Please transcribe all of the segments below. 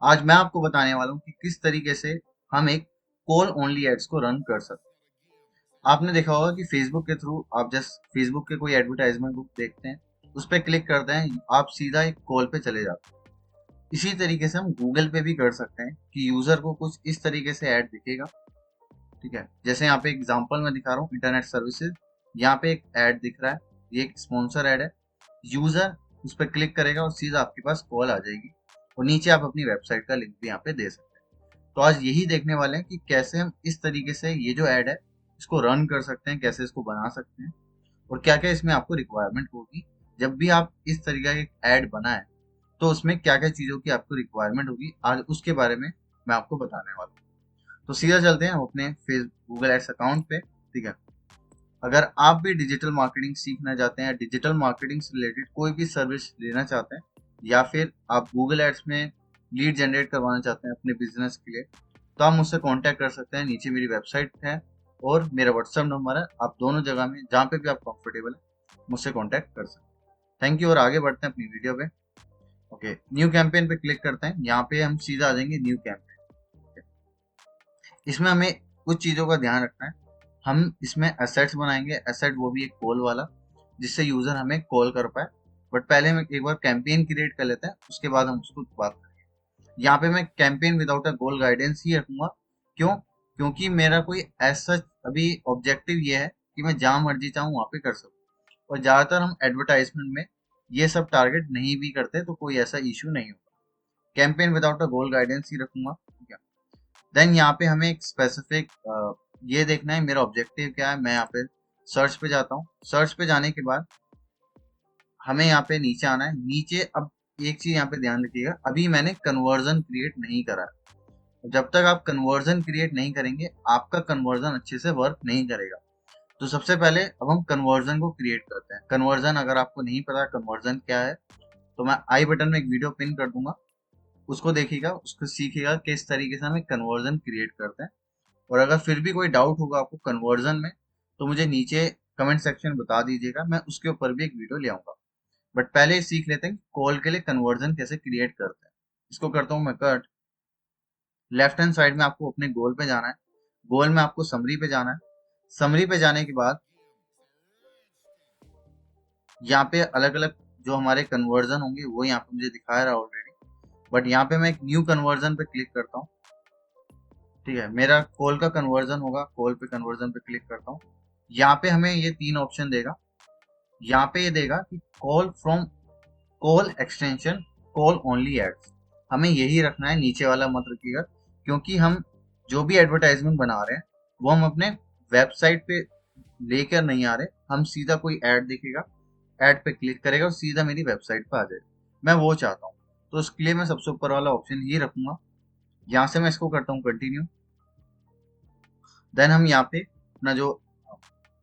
आज मैं आपको बताने वाला हूँ कि किस तरीके से हम एक कॉल ओनली एड्स को रन कर सकते हैं। आपने देखा होगा कि फेसबुक के थ्रू आप जस्ट फेसबुक के कोई एडवर्टाइजमेंट बुक देखते हैं, उस पर क्लिक करते हैं, आप सीधा एक कॉल पे चले जाते हैं। इसी तरीके से हम गूगल पे भी कर सकते हैं कि यूजर को कुछ इस तरीके से ऐड दिखेगा। ठीक है, जैसे यहाँ पे एग्जांपल मैं दिखा रहा हूँ, इंटरनेट सर्विसेज। यहाँ पे एक ऐड दिख रहा है, ये एक स्पॉन्सर ऐड है। यूजर उस पर क्लिक करेगा और सीधा आपके पास कॉल आ जाएगी, और नीचे आप अपनी वेबसाइट का लिंक भी यहाँ पे दे सकते हैं। तो आज यही देखने वाले हैं कि कैसे हम इस तरीके से ये जो ऐड है इसको रन कर सकते हैं, कैसे इसको बना सकते हैं, और क्या क्या इसमें आपको रिक्वायरमेंट होगी। जब भी आप इस तरीके का एक ऐड बनाए तो उसमें क्या क्या चीज़ों की आपको रिक्वायरमेंट होगी, आज उसके बारे में मैं आपको बताने वाला हूँ। तो सीधा चलते हैं हम अपने फेस गूगल एड्स अकाउंट पे। ठीक है, अगर आप भी डिजिटल मार्केटिंग सीखना चाहते हैं, डिजिटल मार्केटिंग से रिलेटेड कोई भी सर्विस लेना चाहते हैं, या फिर आप गूगल एड्स में लीड जनरेट करवाना चाहते हैं अपने बिजनेस के लिए, तो आप मुझसे कांटेक्ट कर सकते हैं। नीचे मेरी वेबसाइट है और मेरा व्हाट्सएप नंबर है, आप दोनों जगह में जहाँ पे भी आप कंफर्टेबल है मुझसे कांटेक्ट कर सकते हैं। थैंक यू, और आगे बढ़ते हैं अपनी वीडियो पे। ओके, न्यू कैंपेन पे क्लिक करते हैं। यहाँ पे हम सीधा आ जाएंगे न्यू कैंपेन। इसमें हमें कुछ चीज़ों का ध्यान रखना है। हम इसमें एसेट्स बनाएंगे, एसेट वो भी एक कॉल वाला, जिससे यूजर हमें कॉल कर पाए। बट पहले हम एक बार कैंपेन क्रिएट कर लेते हैं, उसके बाद हम उसको बात करेंगे। यहाँ पे मैं campaign without a goal guidance ही रखूंगा। क्यों? क्योंकि मेरा कोई ऐसा अभी ऑब्जेक्टिव ये है कि मैं जहाँ मर्जी चाहूँ वहाँ पे कर सकूँ, और ज़्यादातर हम एडवर्टाइजमेंट में ये सब टारगेट नहीं भी करते, तो कोई ऐसा इशू नहीं होगा। Campaign without a goal guidance ही रखूंगा। ठीक है, देन यहाँ पे हमें एक स्पेसिफिक ये देखना है मेरा ऑब्जेक्टिव क्या है। मैं यहाँ पे सर्च पे जाता हूँ। सर्च पे जाने के बाद हमें यहाँ पे नीचे आना है। नीचे अब एक चीज यहाँ पे ध्यान रखिएगा, अभी मैंने कन्वर्जन क्रिएट नहीं करा है। जब तक आप कन्वर्जन क्रिएट नहीं करेंगे आपका कन्वर्जन अच्छे से वर्क नहीं करेगा। तो सबसे पहले अब हम कन्वर्जन को क्रिएट करते हैं। कन्वर्जन अगर आपको नहीं पता कन्वर्जन क्या है, तो मैं आई बटन में एक वीडियो पिन कर दूंगा, उसको देखिएगा, उसको सीखिएगा किस तरीके से हम एक कन्वर्जन क्रिएट करते हैं। और अगर फिर भी कोई डाउट होगा आपको कन्वर्जन में, तो मुझे नीचे कमेंट सेक्शन बता दीजिएगा, मैं उसके ऊपर भी एक वीडियो ले आऊंगा। बट पहले सीख लेते हैं कॉल के लिए कन्वर्जन कैसे क्रिएट करते हैं। इसको करता हूँ मैं कट। लेफ्ट हैंड साइड में आपको अपने गोल पे जाना है। गोल में आपको समरी पे जाना है। समरी पे जाने के बाद यहाँ पे अलग अलग जो हमारे कन्वर्जन होंगे वो यहाँ पे मुझे दिखा रहा है ऑलरेडी। बट यहाँ पे मैं एक न्यू कन्वर्जन पे क्लिक करता हूँ। ठीक है, मेरा कॉल का कन्वर्जन होगा, कॉल पे कन्वर्जन पे क्लिक करता हूँ। यहाँ पे हमें ये तीन ऑप्शन देगा। यहाँ पे ये देगा कि call from call extension call only ads, हमें यही रखना है, नीचे वाला मत रखिएगा। क्योंकि हम जो भी एडवर्टाइजमेंट बना रहे हैं वो हम अपने वेबसाइट पे लेकर नहीं आ रहे, हम सीधा कोई ऐड दिखेगा, ऐड पे क्लिक करेगा और सीधा मेरी वेबसाइट पे आ जाएगा। मैं वो चाहता हूँ, तो उसके लिए मैं सबसे ऊपर वाला ऑप्शन ही रखूंगा। यहाँ से मैं इसको करता हूँ कंटिन्यू। देन हम यहाँ पे अपना जो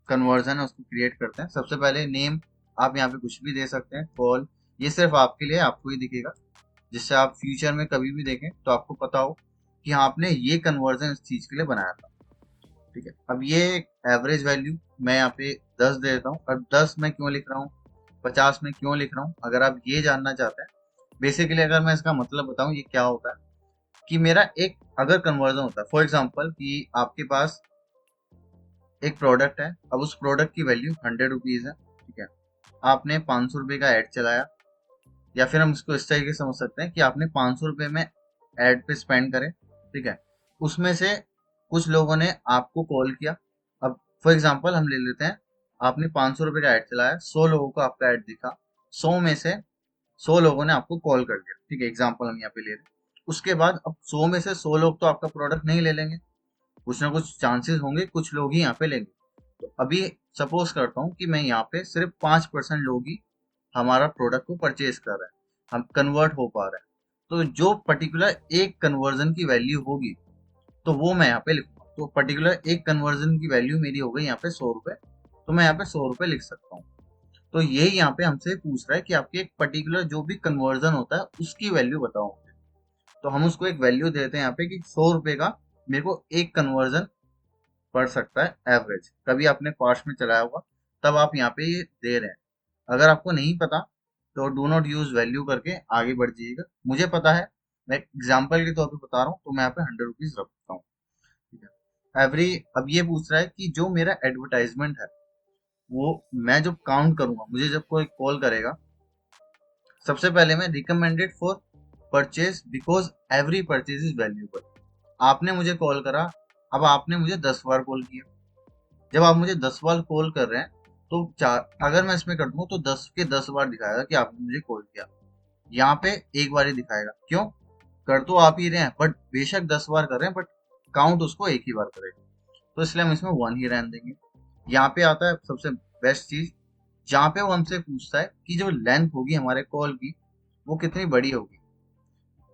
कन्वर्जन है उसको क्रिएट करते हैं। सबसे पहले नेम आप यहाँ पे कुछ भी दे सकते हैं। कॉल, ये सिर्फ आपके लिए, आपको ही दिखेगा, जिससे आप फ्यूचर में कभी भी देखें तो आपको पता हो कि हाँ आपने ये कन्वर्जन इस चीज के लिए बनाया था। ठीक है, अब ये एवरेज वैल्यू मैं यहाँ पे 10 दे देता हूँ। और 10 मैं क्यों लिख रहा हूँ, 50 में क्यों लिख रहा हूँ, अगर आप ये जानना चाहते हैं, बेसिकली अगर मैं इसका मतलब बताऊं ये क्या होता है, कि मेरा एक अगर कन्वर्जन होता है, फॉर एग्जाम्पल कि आपके पास एक प्रोडक्ट है, अब उस प्रोडक्ट की वैल्यू 100 रुपीज है। ठीक है, आपने 500 रुपये का एड चलाया, या फिर हम इसको इस तरीके से समझ सकते हैं कि आपने 500 रुपये में एड पे स्पेंड करे। ठीक है, उसमें से कुछ लोगों ने आपको कॉल किया। अब फॉर एग्जांपल हम ले लेते हैं, आपने 500 रुपये का ऐड चलाया, 100 लोगों को आपका ऐड दिखा, 100 में से 100 लोगों ने आपको कॉल कर दिया। ठीक है, एग्जांपल हम यहाँ पे ले रहे हैं। उसके बाद अब 100 में से 100 लोग तो आपका प्रोडक्ट नहीं ले लेंगे, कुछ ना कुछ चांसेस होंगे कुछ लोग ही यहाँ पे लेंगे। तो अभी सपोज करता हूँ कि मैं यहाँ पे सिर्फ 5% लोग ही हमारा प्रोडक्ट को परचेज कर रहे हैं, हम कन्वर्ट हो पा रहे हैं। तो जो पर्टिकुलर एक कन्वर्जन की वैल्यू होगी तो वो मैं यहाँ पे लिखूंगा। तो पर्टिकुलर एक कन्वर्जन की वैल्यू मेरी हो गई यहाँ पे 100 रुपए, तो मैं यहाँ पे 100 रुपए लिख सकता हूँ। तो यही यहाँ पे हमसे पूछ रहा है कि आपकी एक पर्टिकुलर जो भी कन्वर्जन होता है उसकी वैल्यू बताओ। तो हम उसको एक वैल्यू देते हैं यहाँ पे कि 100 रुपए का मेरे को एक कन्वर्जन पड़ सकता है एवरेज। कभी आपने पास्ट में चलाया होगा तब आप यहाँ पे ये दे रहे हैं। अगर आपको नहीं पता तो डू नॉट यूज वैल्यू करके आगे बढ़ जाइएगा। मुझे पता है मैं एग्जाम्पल के तौर पे बता रहा हूँ, तो मैं यहाँ पे 100 रुपीज रखता हूँ। ठीक है, एवरी, अब ये पूछ रहा है कि जो मेरा एडवर्टाइजमेंट है वो मैं जब काउंट करूंगा, मुझे जब कोई कॉल करेगा, सबसे पहले मैं recommended for purchase because every purchase is valuable. आपने मुझे कॉल करा, अब आपने मुझे 10 बार कॉल किया, जब आप मुझे 10 बार कॉल कर रहे हैं तो चार, अगर मैं इसमें कर दूं तो 10 के 10 बार दिखाएगा कि आपने मुझे कॉल किया। यहाँ पे एक बार ही दिखाएगा, क्यों? कर तो आप ही रहे हैं, बट बेशक 10 बार कर रहे हैं, बट काउंट उसको एक ही बार करेगा, तो इसलिए हम इसमें 1 ही रहने देंगे। यहाँ पे आता है सबसे बेस्ट चीज, जहाँ पे वो हमसे पूछता है कि जो लेंथ होगी हमारे कॉल की वो कितनी बड़ी होगी।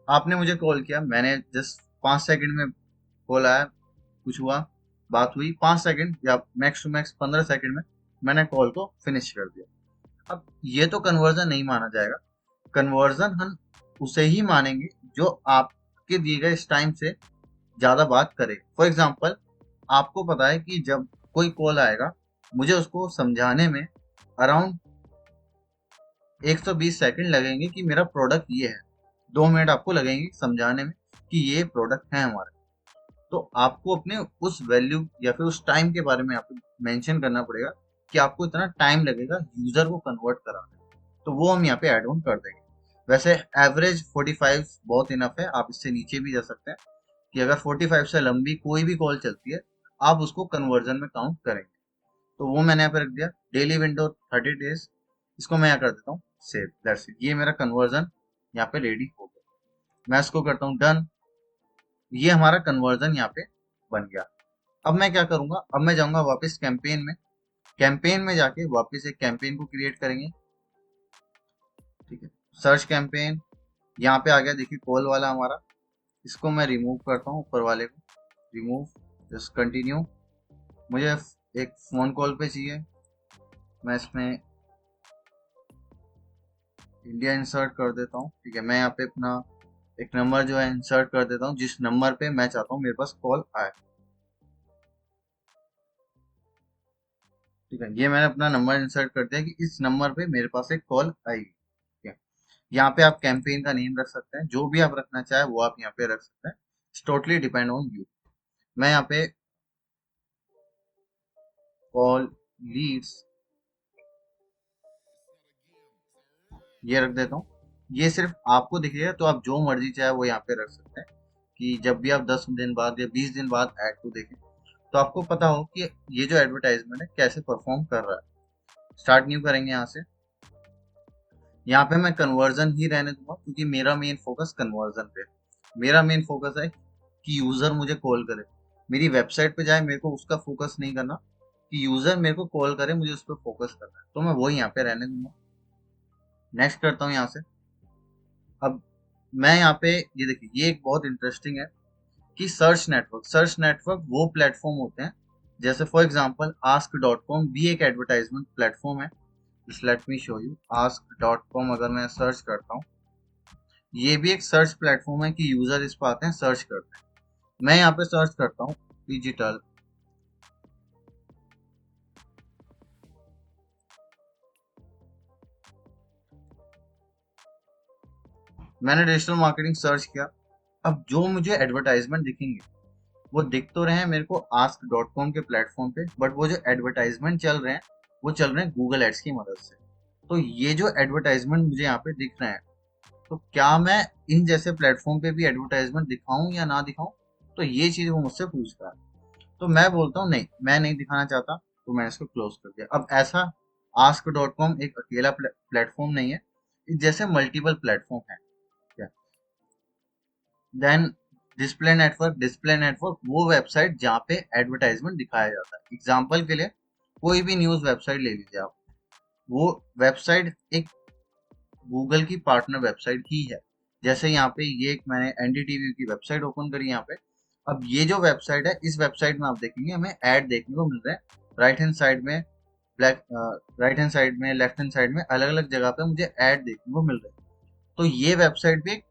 आपने मुझे कॉल किया, मैंने जस्ट 5 सेकंड में कॉल आया, कुछ हुआ, बात हुई, 5 सेकंड या मैक्स टू मैक्स 15 सेकंड में मैंने कॉल को फिनिश कर दिया। अब ये तो कन्वर्जन नहीं माना जाएगा। कन्वर्जन हम उसे ही मानेंगे जो आपके दिए गए इस टाइम से ज्यादा बात करे। फॉर एग्जाम्पल, आपको पता है कि जब कोई कॉल आएगा, मुझे उसको समझाने में अराउंड 120 सेकंड लगेंगे कि मेरा प्रोडक्ट ये है, 2 मिनट आपको लगेंगे समझाने में कि ये प्रोडक्ट है हमारा। तो आपको अपने उस वैल्यू या फिर उस टाइम के बारे में आपको मेंशन करना पड़ेगा कि आपको इतना टाइम लगेगा यूजर को कन्वर्ट कराने में। तो वो हम यहाँ पे ऐड ऑन कर देंगे। वैसे एवरेज 45 बहुत इनफ है, आप इससे नीचे भी जा सकते हैं कि अगर 45 से लंबी कोई भी कॉल चलती है, आप उसको कन्वर्जन में काउंट करेंगे। तो वो मैंने यहाँ पे रख दिया, डेली विंडो 30 डेज, इसको मैं यहाँ कर देता हूँ सेव, दैट्स इट। ये मेरा कन्वर्जन यहाँ पे रेडी हो गया, मैं इसको करता हूँ डन। ये हमारा कन्वर्जन यहाँ पे बन गया। अब मैं क्या करूंगा, अब मैं जाऊंगा वापस कैंपेन में, कैंपेन में जाके वापस एक कैंपेन को क्रिएट करेंगे। ठीक है, सर्च कैंपेन, यहाँ पे आ गया, देखिए कॉल वाला हमारा, इसको मैं रिमूव करता हूँ, ऊपर वाले को रिमूव, जस्ट कंटिन्यू। मुझे एक फोन कॉल पे चाहिए, मैं इसमें इंडिया इंसर्ट कर देता हूँ। ठीक है, मैं यहाँ पे अपना एक नंबर जो है इंसर्ट कर देता हूँ, जिस नंबर पे मैं चाहता हूँ मेरे पास कॉल आए। ठीक है, ये मैंने अपना नंबर इंसर्ट कर दिया कि इस नंबर पे मेरे पास एक कॉल आएगी। ठीक है, यहाँ पे आप कैंपेन का नेम रख सकते हैं, जो भी आप रखना चाहे वो आप यहाँ पे रख सकते हैं, it's totally depend on you. मैं यहाँ पे कॉल लीड्स ये रख देता हूँ। ये सिर्फ आपको दिखेगा, तो आप जो मर्जी चाहे वो यहाँ पे रख सकते हैं कि जब भी आप 10 दिन बाद या 20 दिन बाद ऐड को देखें, तो आपको पता हो कि ये जो एडवर्टाइजमेंट है कैसे परफॉर्म कर रहा है। स्टार्ट न्यू करेंगे यहाँ से, यहाँ पे मैं कन्वर्जन ही रहने दूंगा क्योंकि मेरा मेन फोकस कन्वर्जन पे है। मेरा मेन फोकस है कि यूजर मुझे कॉल करे, मेरी वेबसाइट पे जाए, मेरे को उसका फोकस नहीं करना, कि यूजर मेरे को कॉल करे, मुझे उस पर फोकस करना है, तो मैं वो यहाँ पे रहने दूंगा। नेक्स्ट करता हूँ यहाँ से। अब मैं यहाँ पे, ये देखिए, ये एक बहुत इंटरेस्टिंग है कि सर्च नेटवर्क वो प्लेटफॉर्म होते हैं, जैसे फॉर एग्जांपल ask.com भी एक एडवर्टाइजमेंट प्लेटफॉर्म है। Just let me show you, ask.com अगर मैं सर्च करता हूँ, ये भी एक सर्च प्लेटफॉर्म है कि यूजर इस पर आते हैं, सर्च करते हैं। मैं यहाँ पे सर्च करता हूँ डिजिटल, मैंने डिजिटल मार्केटिंग सर्च किया। अब जो मुझे एडवर्टाइजमेंट दिखेंगे वो दिख तो रहे हैं मेरे को ask.com के प्लेटफॉर्म पे, बट वो जो एडवर्टाइजमेंट चल रहे हैं वो चल रहे हैं गूगल एड्स की मदद से। तो ये जो एडवर्टाइजमेंट मुझे यहाँ पे दिख रहे हैं, तो क्या मैं इन जैसे प्लेटफॉर्म पे भी एडवर्टाइजमेंट दिखाऊं या ना दिखाऊं, तो ये चीज वो मुझसे पूछ रहा है। तो मैं बोलता हूँ नहीं, मैं नहीं दिखाना चाहता, तो मैंने इसको क्लोज कर दिया। अब ऐसा ask.com एक अकेला प्लेटफॉर्म नहीं है, जैसे मल्टीपल प्लेटफॉर्म है। देन डिस्प्ले नेटवर्क वो वेबसाइट जहाँ पे एडवर्टाइजमेंट दिखाया जाता है। एग्जाम्पल के लिए कोई भी न्यूज वेबसाइट ले लीजिए आप, वो वेबसाइट एक गूगल की पार्टनर वेबसाइट ही है। जैसे यहाँ पे ये एक मैंने एनडीटीवी की वेबसाइट ओपन करी यहाँ पे। अब ये जो वेबसाइट है, इस वेबसाइट में आप देखेंगे हमें ऐड देखने को मिल रहे हैं, राइट हैंड साइड में, ब्लैक राइट हैंड साइड में, लेफ्ट हैंड साइड में, अलग अलग जगह पे मुझे ऐड देखने को मिल रहे हैं। तो ये वेबसाइट भी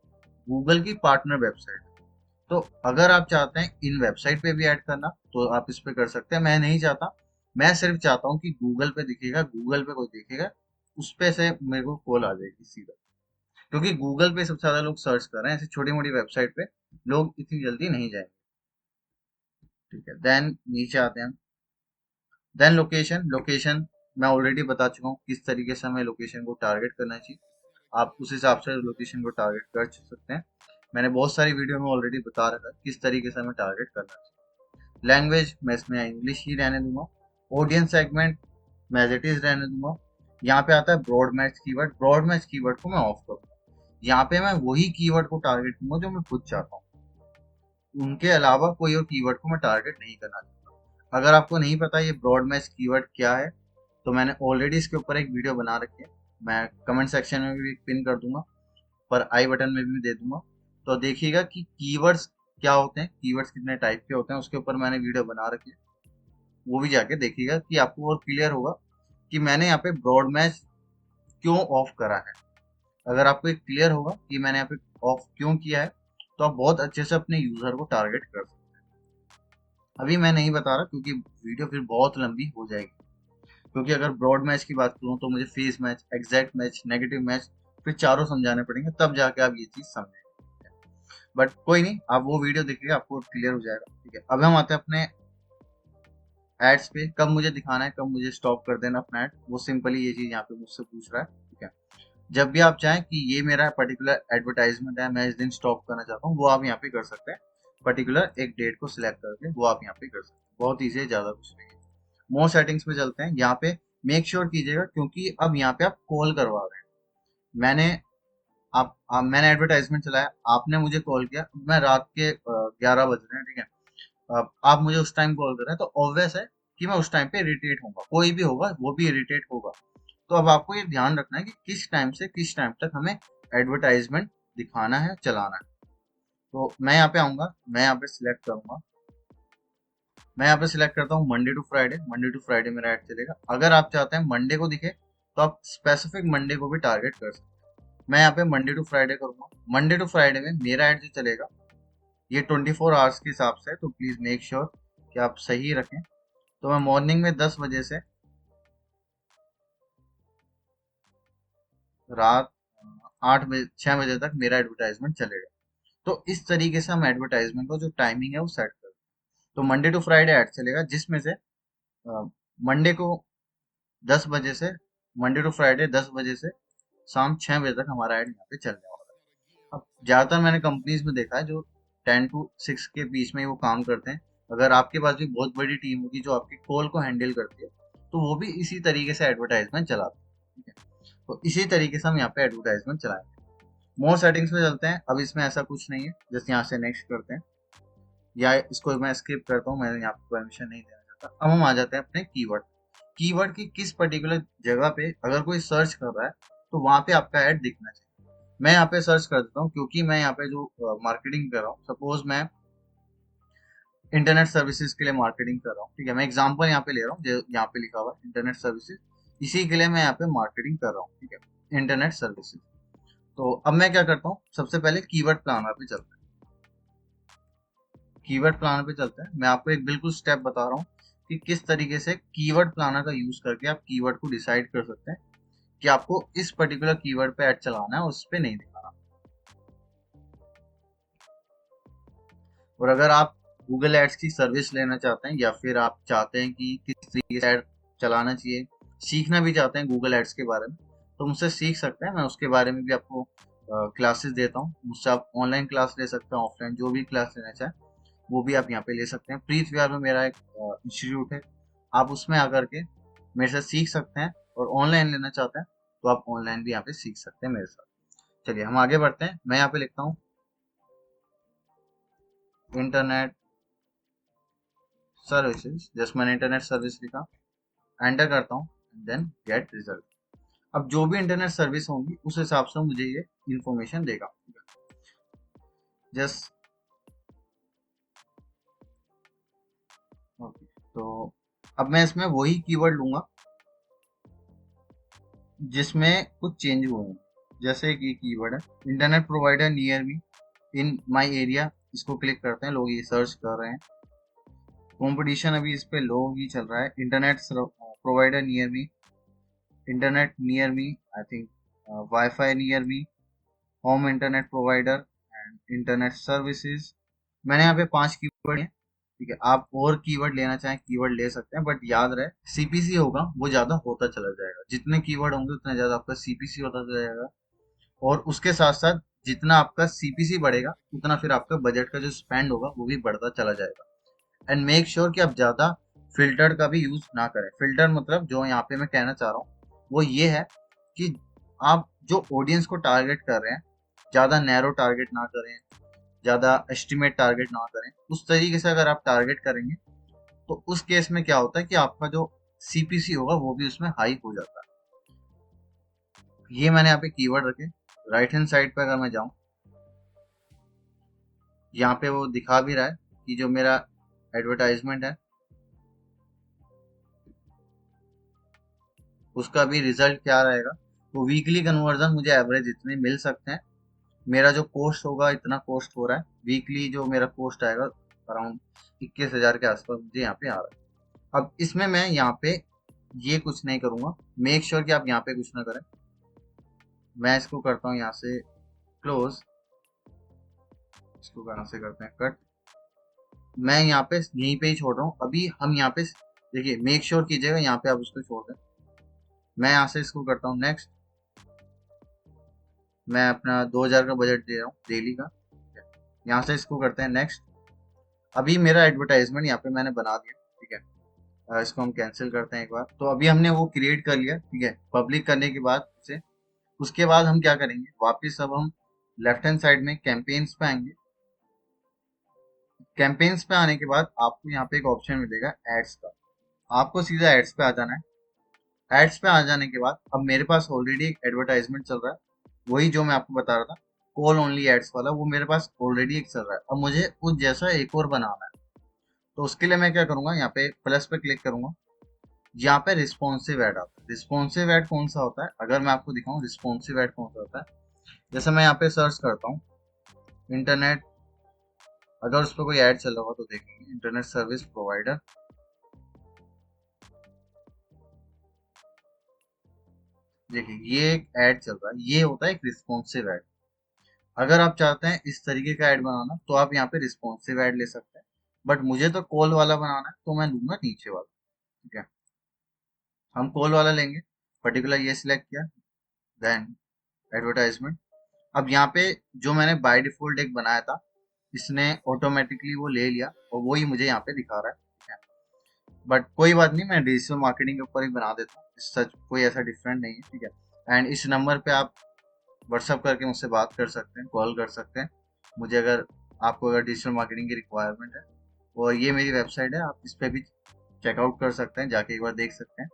गूगल की पार्टनर वेबसाइट। तो अगर आप चाहते हैं इन वेबसाइट पे भी ऐड करना, तो आप इस पे कर सकते हैं। मैं नहीं चाहता, मैं सिर्फ चाहता हूँ कि गूगल पे दिखेगा, गूगल पे कोई देखेगा, उस पे से मेरे को कॉल आ जाएगी सीधा। क्योंकि गूगल पे सबसे ज्यादा लोग सर्च कर रहे हैं, ऐसी छोटी मोटी वेबसाइट पे लोग इतनी जल्दी नहीं जाएंगे। ठीक है, देन नीचे आते हैं। Then location. लोकेशन मैं ऑलरेडी बता चुका हूँ किस तरीके से हमें लोकेशन को टारगेट करना चाहिए। आप उस हिसाब से लोकेशन को टारगेट कर सकते हैं। मैंने बहुत सारी वीडियो में ऑलरेडी बता रखा है किस तरीके से हमें टारगेट करना चाहिए। लैंग्वेज मैं इसमें इंग्लिश ही रहने दूंगा। ऑडियंस सेगमेंट मैं एज इट इज रहने दूंगा। यहाँ पे आता है broad match keyword. Broad match keyword को मैं ऑफ करूंगा। यहाँ पे मैं वही कीवर्ड को टारगेट करूंगा जो मैं खुद चाहता हूँ, उनके अलावा कोई और कीवर्ड को मैं टारगेट नहीं करना चाहता। अगर आपको नहीं पता ये ब्रॉड मैच कीवर्ड क्या है, तो मैंने ऑलरेडी इसके ऊपर एक वीडियो बना रखी है, मैं कमेंट सेक्शन में भी पिन कर दूंगा, पर आई बटन में भी दे दूंगा। तो देखिएगा कि कीवर्ड्स क्या होते हैं, कीवर्ड्स कितने टाइप के होते हैं, उसके ऊपर मैंने वीडियो बना रखी है, वो भी जाके देखिएगा कि आपको और क्लियर होगा कि मैंने यहाँ पे ब्रॉड मैच क्यों ऑफ करा है। अगर आपको एक क्लियर होगा कि मैंने यहाँ पे ऑफ क्यों किया है, तो आप बहुत अच्छे से अपने यूजर को टारगेट कर सकते हैं। अभी मैं नहीं बता रहा क्योंकि वीडियो फिर बहुत लंबी हो जाएगी। क्योंकि अगर ब्रॉड मैच की बात करूँ तो मुझे face match, exact match, negative match, फिर चारों समझाने पड़ेंगे, तब जाके आप ये चीज समझेंगे। बट कोई नहीं, आप वो वीडियो देखिएगा, आपको क्लियर हो जाएगा। ठीक है, अब हम आते हैं अपने एड्स पे। कब मुझे दिखाना है, कब मुझे स्टॉप कर देना अपना एड, वो सिंपली ये चीज यहाँ पे मुझसे पूछ रहा है। ठीक है, जब भी आप चाहें कि ये मेरा पर्टिकुलर एडवर्टाइजमेंट है, मैं इस दिन स्टॉप करना चाहता हूँ, वो आप यहाँ पे कर सकते हैं। पर्टिकुलर एक डेट को सिलेक्ट करके वो आप यहाँ पे कर सकते हैं। बहुत ईजी है, ज्यादा कुछ नहीं है। मोर सेटिंग्स पे चलते हैं। यहाँ पे मेक श्योर कीजिएगा, क्योंकि अब यहाँ पे आप कॉल करवा रहे हैं। मैंने मैंने एडवर्टाइजमेंट चलाया, आपने मुझे कॉल किया, मैं रात के 11 बज रहे हैं। ठीक है, अब आप मुझे उस टाइम कॉल कर रहे हैं, तो ऑब्वियस है कि मैं उस टाइम पे इरिटेट होऊंगा, कोई भी होगा वो भी इरिटेट होगा। तो अब आपको ये ध्यान रखना है कि किस टाइम से किस टाइम तक हमें एडवर्टाइजमेंट दिखाना है, चलाना है। तो मैं यहाँ पे आऊंगा, मैं यहाँ पे सिलेक्ट करूंगा, मैं यहाँ पे सिलेक्ट करता हूँ Monday to Friday. Monday to Friday मेरा ऐड चलेगा। अगर आप चाहते हैं मंडे को दिखे, तो आप स्पेसिफिक मंडे को भी टारगेट कर सकते हैं। मैं यहाँ पे मंडे टू फ्राइडे करूंगा। मंडे टू फ्राइडे में मेरा ऐड जो चलेगा ये 24 आवर्स के हिसाब से है, तो प्लीज मेक श्योर कि आप सही रखें। तो मैं मॉर्निंग में 10 बजे से रात 8 बजे, 6 बजे तक मेरा एडवर्टाइजमेंट चलेगा। तो इस तरीके से हम एडवर्टाइजमेंट को जो टाइमिंग है वो सेट कर। तो मंडे टू फ्राइडे ऐड चलेगा, जिसमें से मंडे को 10 बजे से, मंडे टू फ्राइडे 10 बजे से शाम 6 बजे तक हमारा ऐड यहाँ पे चलने वाला है। अब ज्यादातर मैंने कंपनीज में देखा है जो 10 to 6 के बीच में वो काम करते हैं। अगर आपके पास भी बहुत बड़ी टीम होगी जो आपकी कॉल को हैंडल करती है, तो वो भी इसी तरीके से एडवर्टाइजमेंट चलाते हैं। ठीक है, तो इसी तरीके से हम यहाँ पे एडवर्टाइजमेंट चलाएंगे। मोर सेटिंग्स में चलते हैं। अब इसमें ऐसा कुछ नहीं है, जैसे यहाँ से नेक्स्ट करते हैं, या इसको मैं स्किप करता हूँ, मैं यहाँ पे परमिशन नहीं देना चाहता। अब हम आ जाते हैं अपने कीवर्ड। कीवर्ड की किस पर्टिकुलर जगह पे अगर कोई सर्च कर रहा है, तो वहां पे आपका ऐड दिखना चाहिए। मैं यहाँ पे सर्च कर देता हूँ, क्योंकि मैं यहाँ पे जो मार्केटिंग कर रहा हूँ, सपोज मैं इंटरनेट सर्विसेज के लिए मार्केटिंग कर रहा हूँ। ठीक है, मैं एग्जांपल यहाँ पे ले रहा हूँ, जो यहाँ पे लिखा हुआ है इंटरनेट सर्विसेज, इसी के लिए मैं यहाँ पे मार्केटिंग कर रहा हूँ। ठीक है, इंटरनेट सर्विसेज। तो अब मैं क्या करता हूँ, सबसे पहले कीवर्ड प्लानर पे चलते हैं। कीवर्ड प्लानर पे चलते हैं। मैं आपको एक बिल्कुल स्टेप बता रहा हूँ कि किस तरीके से कीवर्ड प्लानर का यूज करके आप कीवर्ड को डिसाइड कर सकते हैं कि आपको इस पर्टिकुलर कीवर्ड पे ऐड चलाना है, उस पे नहीं दिखाना। और अगर आप गूगल एड्स की सर्विस लेना चाहते हैं, या फिर आप चाहते हैं कि किस तरीके से ऐड चलाना चाहिए, सीखना भी चाहते हैं गूगल एड्स के बारे में, तो मुझसे सीख सकते हैं। मैं उसके बारे में भी आपको क्लासेस देता हूँ। मुझसे आप ऑनलाइन क्लास ले सकते हैं, ऑफलाइन जो भी क्लास लेना चाहें वो भी आप यहाँ पे ले सकते हैं। प्रीत विहार में मेरा एक इंस्टीट्यूट है, आप उसमें आकर के मेरे से सीख सकते हैं। और ऑनलाइन लेना चाहते हैं तो आप ऑनलाइन भी यहाँ पे सीख सकते हैं मेरे साथ। चलिए हम आगे बढ़ते हैं। मैं यहाँ पे लिखता हूँ इंटरनेट सर्विसेज। जस्ट मैंने इंटरनेट सर्विस लिखा, एंटर करता हूँ, देन गेट रिजल्ट। अब जो भी इंटरनेट सर्विस होंगी उस हिसाब से मुझे ये इंफॉर्मेशन देगा। जस्ट ओके, तो अब मैं इसमें वही कीवर्ड लूंगा जिसमें कुछ चेंज हुए हैं। जैसे कि कीवर्ड है internet provider near me in my area, इसको क्लिक करते हैं, लोग ये सर्च कर रहे हैं। कंपटीशन अभी इस पे लो ही चल रहा है। Internet provider near me, internet near me, I think wifi near me, home internet provider and internet services. मैंने यहाँ पे 5 कीवर्ड हैं। ठीक है, आप और कीवर्ड लेना चाहें कीवर्ड ले सकते हैं, बट याद रहे सीपीसी होगा वो ज्यादा होता चला जाएगा। जितने कीवर्ड होंगे उतना ज्यादा आपका सीपीसी होता चला जाएगा। और उसके साथ साथ जितना आपका सीपीसी बढ़ेगा उतना फिर आपका बजट का जो स्पेंड होगा वो भी बढ़ता चला जाएगा। एंड मेक श्योर कि आप ज्यादा फिल्टर का भी यूज ना करें। फिल्टर मतलब जो यहाँ पे मैं कहना चाह रहा हूँ वो ये है कि आप जो ऑडियंस को टारगेट कर रहे हैं ज्यादा नैरो टारगेट ना करें, ज्यादा एस्टिमेट टारगेट ना करें। उस तरीके से अगर आप टारगेट करेंगे तो उस केस में क्या होता है कि आपका जो सीपीसी होगा वो भी उसमें हाई हो जाता है। ये मैंने यहाँ पे कीवर्ड रखे। राइट हैंड साइड पे अगर मैं जाऊं, यहाँ पे वो दिखा भी रहा है कि जो मेरा एडवर्टाइजमेंट है उसका भी रिजल्ट क्या रहेगा। तो वीकली कन्वर्जन मुझे एवरेज इतने मिल सकते हैं। मेरा जो कॉस्ट होगा इतना कॉस्ट हो रहा है। वीकली जो मेरा कॉस्ट आएगा अराउंड 21,000 के आसपास मुझे यहाँ पे आ रहा है। अब इसमें मैं यहाँ पे ये कुछ नहीं करूंगा। मेक श्योर कि आप यहाँ पे कुछ ना करें। मैं इसको करता हूँ यहाँ से क्लोज, इसको कहाँ से करते हैं कट। मैं यहाँ पे यहीं पे ही छोड़ रहा हूँ अभी। हम यहाँ पे देखिए, मेक श्योर कीजिएगा यहाँ पे आप उसको छोड़ दें। मैं यहाँ से इसको करता हूँ नेक्स्ट। मैं अपना 2,000 का बजट दे रहा हूँ डेली का। यहाँ से इसको करते हैं नेक्स्ट। अभी मेरा एडवर्टाइजमेंट यहाँ पे मैंने बना दिया। ठीक है, इसको हम कैंसिल करते हैं एक बार। तो अभी हमने वो क्रिएट कर लिया। ठीक है, पब्लिक करने के बाद से उसके बाद हम क्या करेंगे, वापस अब हम लेफ्ट हैंड साइड में कैंपेन्स पे आएंगे। कैंपेन्स पे आने के बाद आपको यहाँ पे एक ऑप्शन मिलेगा एड्स का। आपको सीधा एड्स पे आ जाना है। एड्स पे आ जाने के बाद अब मेरे पास ऑलरेडी एक एडवर्टाइजमेंट चल रहा है, वही जो मैं आपको बता रहा था कॉल ओनली एड्स वाला, वो मेरे पास ऑलरेडी एक चल रहा है। अब मुझे उस जैसा एक और बनाना है। तो उसके लिए मैं क्या करूंगा, यहाँ पे प्लस पे क्लिक करूंगा। यहाँ पे रिस्पॉन्सिव एड आता है। रिस्पॉन्सिव एड कौन सा होता है, अगर मैं आपको दिखाऊं रिस्पॉन्सिव एड कौन सा होता है। जैसे मैं यहाँ पे सर्च करता हूँ इंटरनेट, अगर उस पर कोई ऐड चल रहा होगा तो देखेंगे इंटरनेट सर्विस प्रोवाइडर। देखिए ये एक ऐड चल रहा है, ये होता है एक रिस्पॉन्सिव ऐड। अगर आप चाहते हैं इस तरीके का ऐड बनाना तो आप यहाँ पे रिस्पॉन्सिव ऐड ले सकते हैं, बट मुझे तो कॉल वाला बनाना है तो मैं लूंगा नीचे वाला। ठीक है, हम कॉल वाला लेंगे। पर्टिकुलर ये सिलेक्ट किया, देन एडवर्टाइजमेंट। अब यहाँ पे जो मैंने बाय डिफॉल्ट एक बनाया था इसने ऑटोमेटिकली वो ले लिया और वही मुझे यहाँ पे दिखा रहा है। ठीक है, बट कोई बात नहीं, मैं डिजिटल मार्केटिंग के ऊपर ही बना देता हूँ। सच कोई ऐसा डिफरेंट नहीं है। ठीक है, एंड इस नंबर पे आप व्हाट्सअप करके मुझसे बात कर सकते हैं, कॉल कर सकते हैं मुझे, अगर आपको अगर डिजिटल मार्केटिंग की रिक्वायरमेंट है। और ये मेरी वेबसाइट है, आप इस पर भी चेकआउट कर सकते हैं, जाके एक बार देख सकते हैं।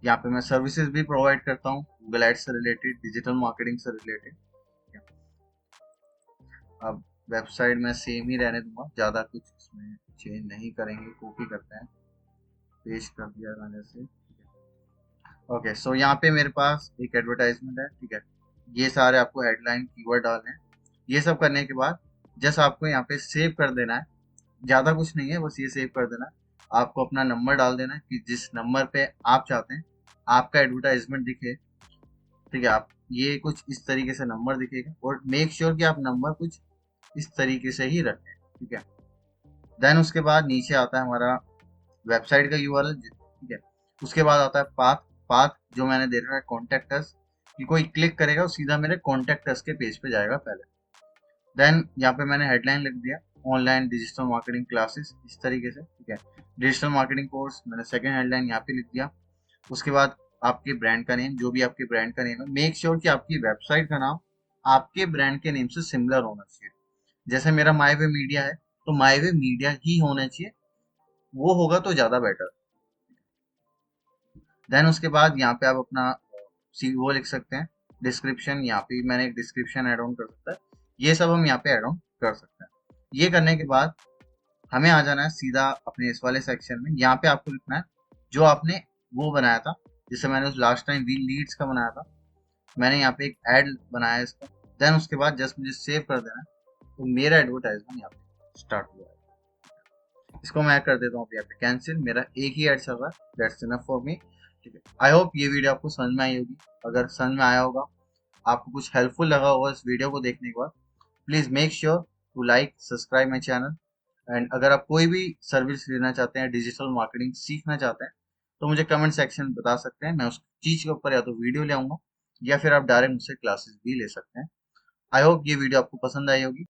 यहाँ पे मैं सर्विसेज भी प्रोवाइड करता हूँ गूगल एड्स से रिलेटेड, डिजिटल मार्केटिंग से रिलेटेड। अब वेबसाइट में सेम ही रहने दूंगा, ज़्यादा कुछ इसमें चेंज नहीं करेंगे। कॉपी करते हैं, पेस्ट कर दिया मैंने से। ओके, सो यहाँ पे मेरे पास एक एडवर्टाइजमेंट है। ठीक है, ये सारे आपको हेडलाइन कीवर्ड डालने हैं। ये सब करने के बाद जस्ट आपको यहाँ पे सेव कर देना है। ज़्यादा कुछ नहीं है, बस ये सेव कर देना है। आपको अपना नंबर डाल देना है कि जिस नंबर पे आप चाहते हैं आपका एडवर्टाइजमेंट दिखे। ठीक है, आप ये कुछ इस तरीके से नंबर दिखेगा और मेक श्योर कि आप नंबर कुछ इस तरीके से ही रखें। ठीक है, देन उसके बाद नीचे आता है हमारा वेबसाइट का यूआरएल। ठीक है, उसके बाद आता है पाथ। पाथ जो मैंने दे रखा है कॉन्टेक्ट अस, कि कोई क्लिक करेगा वो सीधा मेरे कॉन्टेक्ट अस के पेज पे जाएगा पहले। देन यहाँ पे मैंने हेडलाइन लिख दिया ऑनलाइन डिजिटल मार्केटिंग क्लासेस, इस तरीके से। ठीक है, डिजिटल मार्केटिंग कोर्स मैंने सेकंड हेडलाइन यहाँ पे लिख दिया। उसके बाद आपके ब्रांड का नेम, जो भी आपके ब्रांड का नेम है, मेक श्योर कि आपकी वेबसाइट का नाम आपके ब्रांड के नेम से सिमिलर होना चाहिए। जैसे मेरा माई वे मीडिया है तो माई वे मीडिया ही होना चाहिए, वो होगा तो ज्यादा बेटर। देन उसके बाद यहाँ पे आप अपना वो लिख सकते हैं डिस्क्रिप्शन। यहाँ पे मैंने एक डिस्क्रिप्शन ऐड ऑन कर सकता है, ये सब हम यहाँ पे ऐड ऑन कर सकते हैं। ये करने के बाद हमें आ जाना है सीधा अपने इस वाले सेक्शन में। यहाँ पे आपको लिखना है जो आपने वो बनाया था, जिससे मैंने उस लास्ट टाइम वी लीड्स का बनाया था, मैंने यहाँ पे एक ऐड बनाया है इसका। देन उसके बाद जस्ट मुझे सेव कर देना है, तो मेरा एडवर्टाइजमेंट यहाँ पे स्टार्ट हुआ है। इसको मैं कर देता हूँ यहाँ पे कैंसिल। मेरा एक ही ऐड चल रहा है, दैट्स इनफ फॉर मी। ठीक है, आई होप ये वीडियो आपको समझ में आई होगी। अगर समझ में आया होगा आपको कुछ हेल्पफुल लगा होगा इस वीडियो को देखने के बाद, please make sure to like subscribe my channel. And अगर आप कोई भी सर्विस लेना चाहते हैं, डिजिटल मार्केटिंग सीखना चाहते हैं, तो मुझे कमेंट सेक्शन में बता सकते हैं। मैं उस चीज के ऊपर या तो वीडियो ले आऊंगा या फिर आप डायरेक्ट मुझसे क्लासेस भी ले सकते हैं। आई होप ये वीडियो आपको पसंद आई होगी।